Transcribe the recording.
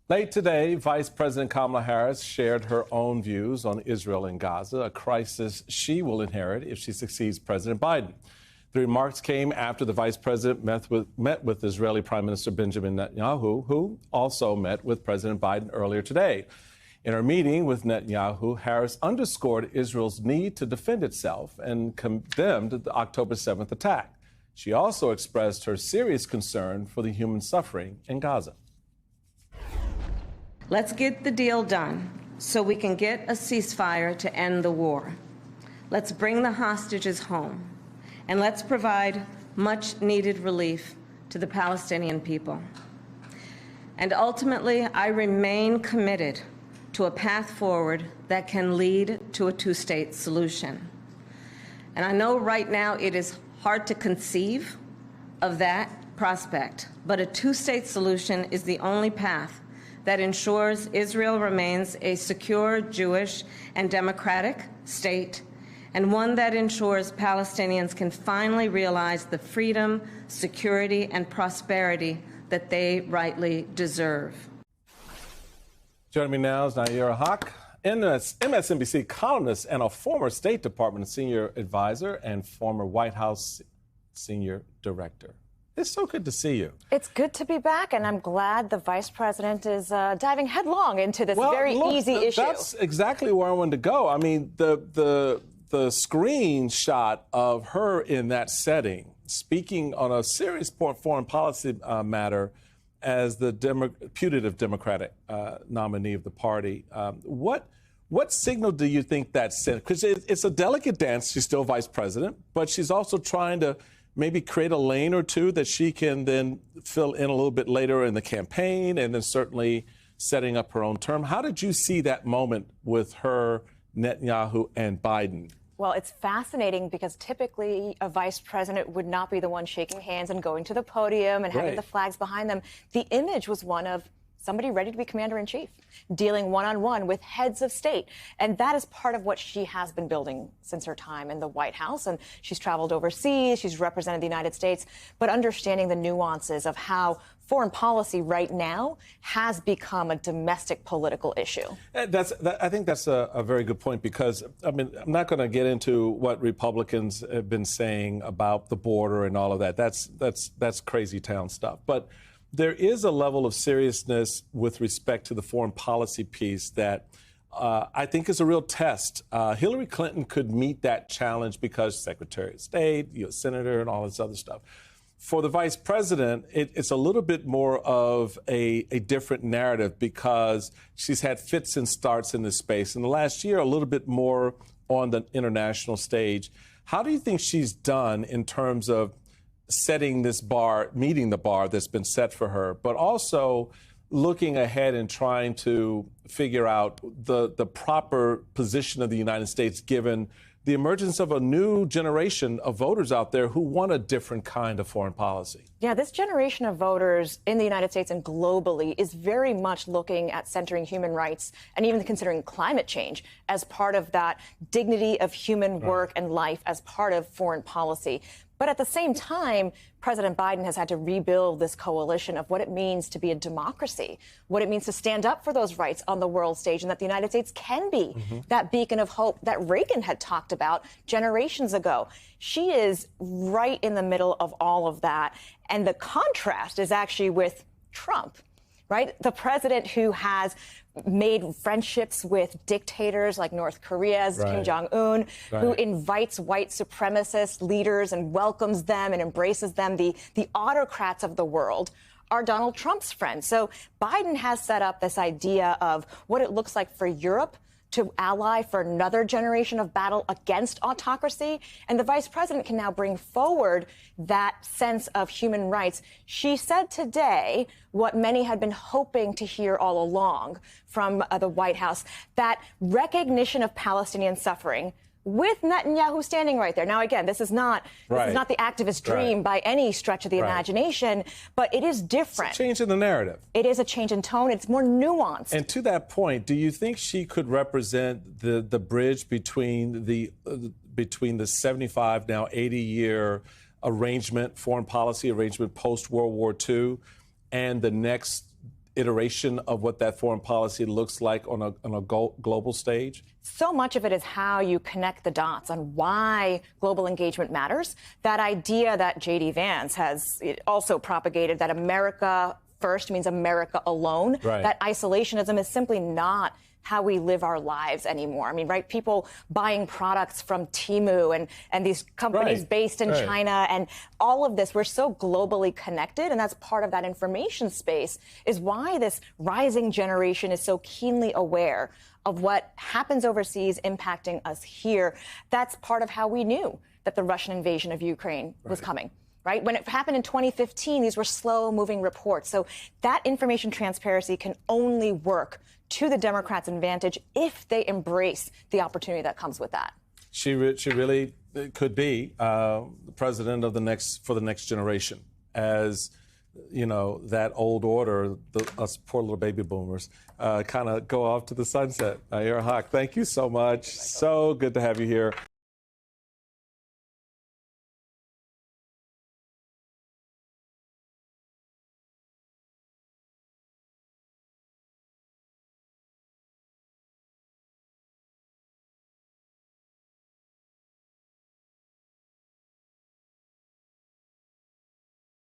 Late today, Vice President Kamala Harris shared her own views on Israel and Gaza, a crisis she will inherit if she succeeds President Biden. The remarks came after the vice president met with Israeli Prime Minister Benjamin Netanyahu, who also met with President Biden earlier today. In her meeting with Netanyahu, Harris underscored Israel's need to defend itself and condemned the October 7th attack. She also expressed her serious concern for the human suffering in Gaza. Let's get the deal done so we can get a ceasefire to end the war. Let's bring the hostages home, and let's provide much-needed relief to the Palestinian people. And ultimately, I remain committed to a path forward that can lead to a two-state solution. And I know right now it is hard to conceive of that prospect, but a two-state solution is the only path that ensures Israel remains a secure, Jewish, and democratic state, and one that ensures Palestinians can finally realize the freedom, security, and prosperity that they rightly deserve. Joining me now is Nayyera Haq, MSNBC columnist and a former State Department senior advisor and former White House senior director. It's so good to see you. It's good to be back, and I'm glad the vice president is diving headlong into this easy issue. That's exactly where I wanted to go. I mean, the screenshot of her in that setting, speaking on a serious foreign policy matter as the putative Democratic nominee of the party. What signal do you think that sent? Because it's a delicate dance. She's still vice president, but she's also trying to maybe create a lane or two that she can then fill in a little bit later in the campaign, and then certainly setting up her own term. How did you see that moment with her, Netanyahu, and Biden? Well, it's fascinating because typically a vice president would not be the one shaking hands and going to the podium and having the flags behind them. The image was one of somebody ready to be commander-in-chief, dealing one-on-one with heads of state. And that is part of what she has been building since her time in the White House. And she's traveled overseas, she's represented the United States, but understanding the nuances of how foreign policy right now has become a domestic political issue. I think that's a very good point, because, I mean, I'm not going to get into what Republicans have been saying about the border and all of that. That's crazy town stuff. But there is a level of seriousness with respect to the foreign policy piece that I think is a real test. Hillary Clinton could meet that challenge because Secretary of State, U.S. Senator, and all this other stuff. For the vice president, it's a little bit more of a different narrative, because she's had fits and starts in this space. In the last year, a little bit more on the international stage. How do you think she's done in terms of setting this bar, meeting the bar that's been set for her, but also looking ahead and trying to figure out the proper position of the United States, given the emergence of a new generation of voters out there who want a different kind of foreign policy? Yeah, this generation of voters in the United States and globally is very much looking at centering human rights and even considering climate change as part of that dignity of human work and life as part of foreign policy. But at the same time, President Biden has had to rebuild this coalition of what it means to be a democracy, what it means to stand up for those rights on the world stage, and that the United States can be that beacon of hope that Reagan had talked about generations ago. She is right in the middle of all of that. And the contrast is actually with Trump, right? The president who has made friendships with dictators like North Korea's Kim Jong-un, who invites white supremacist leaders and welcomes them and embraces them, the autocrats of the world, are Donald Trump's friends. So Biden has set up this idea of what it looks like for Europe to ally for another generation of battle against autocracy. And the vice president can now bring forward that sense of human rights. She said today what many had been hoping to hear all along from the White House, that recognition of Palestinian suffering with Netanyahu standing right there. Now, again, this is not the activist dream by any stretch of the imagination, but it is different. It's a change in the narrative. It is a change in tone. It's more nuanced. And to that point, do you think she could represent the bridge between the 75, now 80-year arrangement, foreign policy arrangement post-World War II, and the next iteration of what that foreign policy looks like on a global stage? So much of it is how you connect the dots on why global engagement matters. That idea that J.D. Vance has also propagated, that America first means America alone, right. That isolationism is simply not how we live our lives anymore. I mean, right, people buying products from Temu and these companies right. based in right. China and all of this, we're so globally connected, and that's part of that information space is why this rising generation is so keenly aware of what happens overseas impacting us here. That's part of how we knew that the Russian invasion of Ukraine was coming. Right? When it happened in 2015, these were slow-moving reports. So that information transparency can only work to the Democrats' advantage if they embrace the opportunity that comes with that. She really could be the president of for the next generation, as you know, that old order, us poor little baby boomers, kind of go off to the sunset. Ira Hawk, thank you so much. So good to have you here.